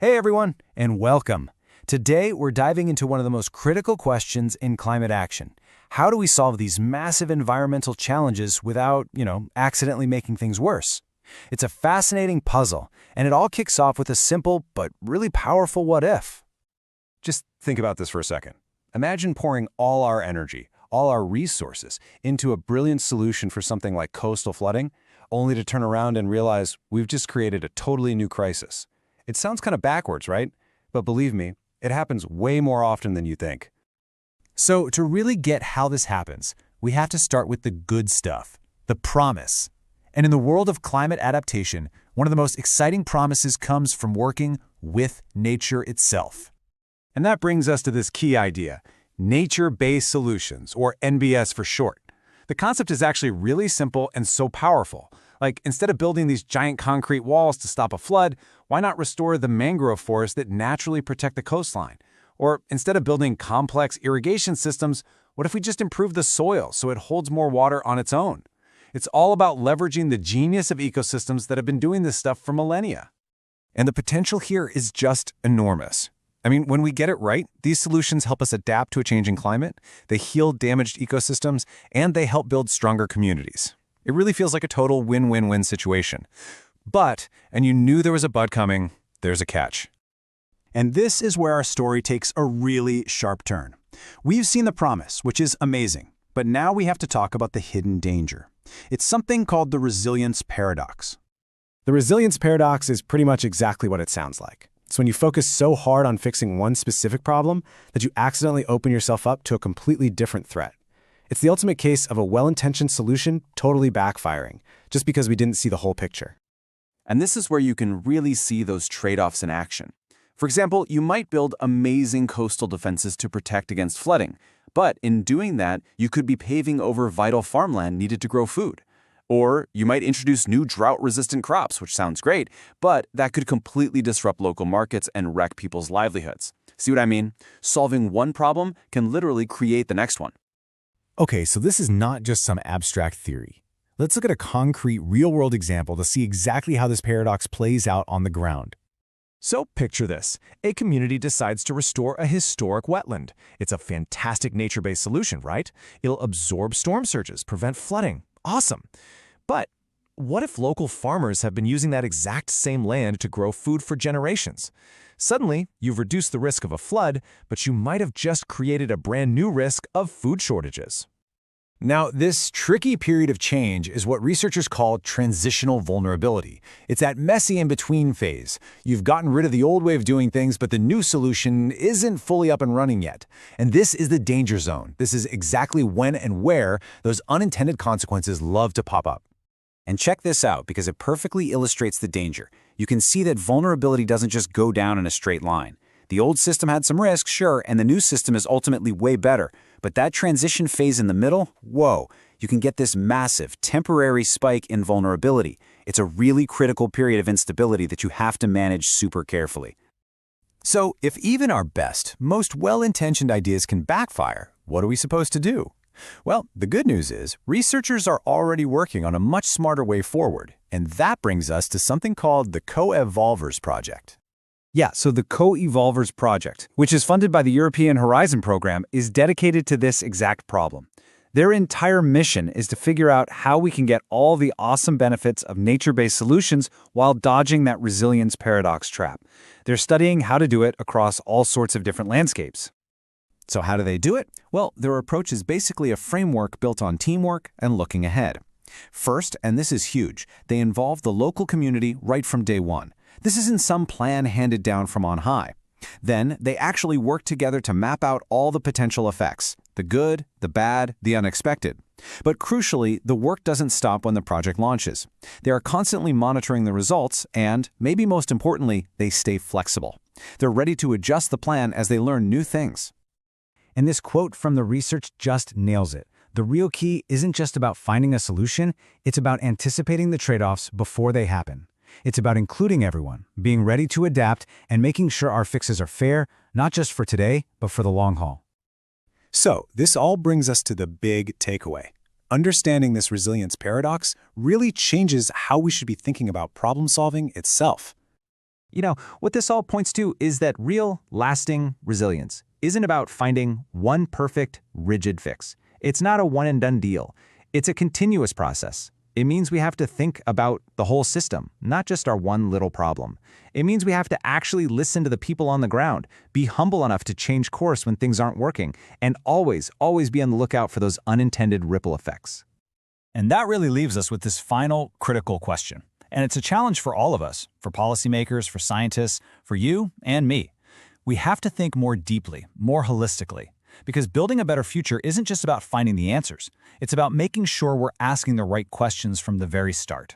Hey everyone, and welcome. Today we're diving into one of the most critical questions in climate action. How do we solve these massive environmental challenges without, accidentally making things worse? It's a fascinating puzzle, and it all kicks off with a simple but really powerful what if. Just think about this for a second. Imagine pouring all our energy, all our resources, into a brilliant solution for something like coastal flooding, only to turn around and realize we've just created a totally new crisis. It sounds kind of backwards, right? But believe me, it happens way more often than you think. So to really get how this happens, we have to start with the good stuff, the promise. And in the world of climate adaptation, one of the most exciting promises comes from working with nature itself. And that brings us to this key idea, nature-based solutions, or NBS for short. The concept is actually really simple and so powerful. Like, instead of building these giant concrete walls to stop a flood, why not restore the mangrove forests that naturally protect the coastline? Or instead of building complex irrigation systems, what if we just improve the soil so it holds more water on its own? It's all about leveraging the genius of ecosystems that have been doing this stuff for millennia. And the potential here is just enormous. I mean, when we get it right, these solutions help us adapt to a changing climate, they heal damaged ecosystems, and they help build stronger communities. It really feels like a total win-win-win situation. But, and you knew there was a but coming, there's a catch. And this is where our story takes a really sharp turn. We've seen the promise, which is amazing, but now we have to talk about the hidden danger. It's something called the resilience paradox. The resilience paradox is pretty much exactly what it sounds like. It's when you focus so hard on fixing one specific problem that you accidentally open yourself up to a completely different threat. It's the ultimate case of a well-intentioned solution totally backfiring, just because we didn't see the whole picture. And this is where you can really see those trade-offs in action. For example, you might build amazing coastal defenses to protect against flooding, but in doing that, you could be paving over vital farmland needed to grow food. Or you might introduce new drought-resistant crops, which sounds great, but that could completely disrupt local markets and wreck people's livelihoods. See what I mean? Solving one problem can literally create the next one. Okay, so this is not just some abstract theory. Let's look at a concrete, real-world example to see exactly how this paradox plays out on the ground. So picture this. A community decides to restore a historic wetland. It's a fantastic nature-based solution, right? It'll absorb storm surges, prevent flooding. Awesome. But what if local farmers have been using that exact same land to grow food for generations? Suddenly, you've reduced the risk of a flood, but you might have just created a brand new risk of food shortages. Now, this tricky period of change is what researchers call transitional vulnerability. It's that messy in-between phase. You've gotten rid of the old way of doing things, but the new solution isn't fully up and running yet. And this is the danger zone. This is exactly when and where those unintended consequences love to pop up. And check this out, because it perfectly illustrates the danger. You can see that vulnerability doesn't just go down in a straight line. The old system had some risks, sure, and the new system is ultimately way better. But that transition phase in the middle, whoa, you can get this massive, temporary spike in vulnerability. It's a really critical period of instability that you have to manage super carefully. So, if even our best, most well-intentioned ideas can backfire, what are we supposed to do? Well, the good news is, researchers are already working on a much smarter way forward, and that brings us to something called the COEVOLVERS project. Yeah, so the COEVOLVERS project, which is funded by the European Horizon program, is dedicated to this exact problem. Their entire mission is to figure out how we can get all the awesome benefits of nature-based solutions while dodging that resilience paradox trap. They're studying how to do it across all sorts of different landscapes. So how do they do it? Well, their approach is basically a framework built on teamwork and looking ahead. First, and this is huge, they involve the local community right from day one. This isn't some plan handed down from on high. Then, they actually work together to map out all the potential effects, the good, the bad, the unexpected. But crucially, the work doesn't stop when the project launches. They are constantly monitoring the results and, maybe most importantly, they stay flexible. They're ready to adjust the plan as they learn new things. And this quote from the research just nails it. The real key isn't just about finding a solution, it's about anticipating the trade-offs before they happen. It's about including everyone, being ready to adapt, and making sure our fixes are fair, not just for today, but for the long haul. So, this all brings us to the big takeaway. Understanding this resilience paradox really changes how we should be thinking about problem solving itself. What this all points to is that real, lasting resilience isn't about finding one perfect, rigid fix. It's not a one-and-done deal. It's a continuous process. It means we have to think about the whole system, not just our one little problem. It means we have to actually listen to the people on the ground, be humble enough to change course when things aren't working, and always be on the lookout for those unintended ripple effects. And that really leaves us with this final critical question. And it's a challenge for all of us, for policymakers, for scientists, for you and me. We have to think more deeply, more holistically, because building a better future isn't just about finding the answers. It's about making sure we're asking the right questions from the very start.